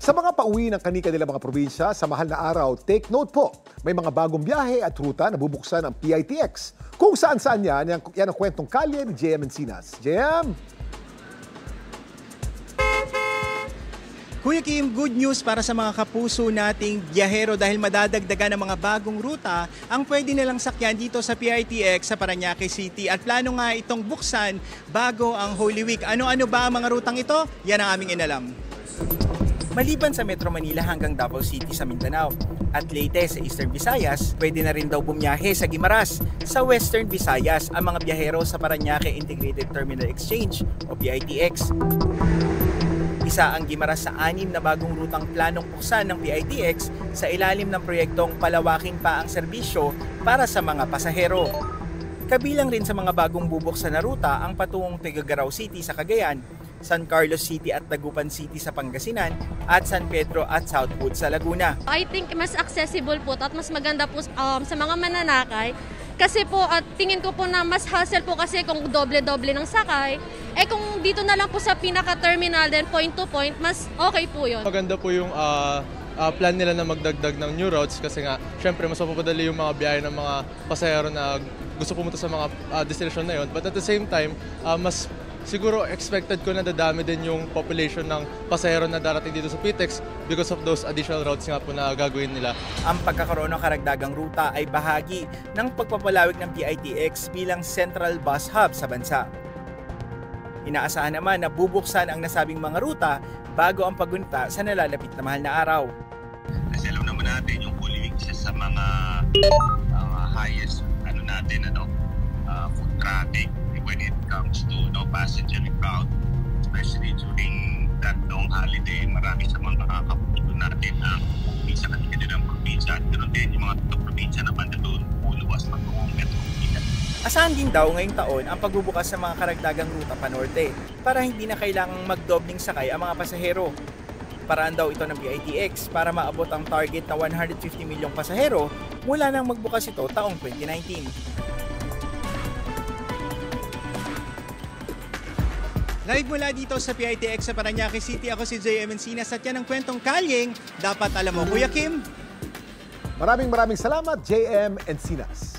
Sa mga pauwi ng kanika-nilang mga probinsya sa mahal na araw, take note po, may mga bagong biyahe at ruta na bubuksan ang PITX. Kung saan-saan yan ang kwentong kalye ni JM Encinas. JM! Kuya Kim, good news para sa mga kapuso nating biyahero dahil madadagdagan ng mga bagong ruta ang pwede nilang sakyan dito sa PITX sa Parañaque City. At plano nga itong buksan bago ang Holy Week. Ano-ano ba ang mga rutang ito? Yan ang aming inalam. Maliban sa Metro Manila hanggang Davao City sa Mindanao at Leyte sa Eastern Visayas, pwede na rin daw bumiyahe sa Guimaras. Sa Western Visayas ang mga biyahero sa Parañaque Integrated Terminal Exchange o PITX. Isa ang Guimaras sa 6 na bagong rutang planong buksan ng PITX sa ilalim ng proyektong palawakin pa ang serbisyo para sa mga pasahero. Kabilang rin sa mga bagong bubuksan na ruta ang patungong Tuguegarao City sa Cagayan, San Carlos City at Dagupan City sa Pangasinan at San Pedro at Southwood sa Laguna. I think mas accessible po at mas maganda po sa mga mananakay kasi po at tingin ko po na mas hassle po kasi kung doble-doble ng sakay. Kung dito na lang po sa pinaka-terminal then point to point, mas okay po yun. Maganda po yung plan nila na magdagdag ng new routes kasi nga syempre mas mapapadali yung mga biyahe ng mga pasahero na gusto pumunta sa mga destination na yun. But at the same time, mas siguro expected ko na dadami din yung population ng pasahero na darating dito sa PITX because of those additional routes nga po na gagawin nila. Ang pagkakaroon ng karagdagang ruta ay bahagi ng pagpapalawig ng PITX bilang central bus hub sa bansa. Inaasahan naman na bubuksan ang nasabing mga ruta bago ang paggunita sa nalalapit na mahal na araw. Kasi alam naman natin yung Holy Week sa mga highest food traffic when it comes to passenger crowd, especially during that long holiday. Marami sa mga kapuso natin ang uwi sa kanila ng probinsya at ganoon din yung mga probinsya na banda doon uluwas magkong Metro Manila. Asahan din daw ngayong taon ang pagbubukas sa mga karagdagang ruta panorte para hindi na kailangang magdobling sakay ang mga pasahero. Paraan daw ito ng PITX para maabot ang target na 150 milyong pasahero mula nang magbukas ito taong 2019. Live mula dito sa PITX sa Parañaque City, ako si JM Encinas at yan ang kwentong kalyeng dapat alam mo. Kuya Kim? Maraming salamat, JM Encinas.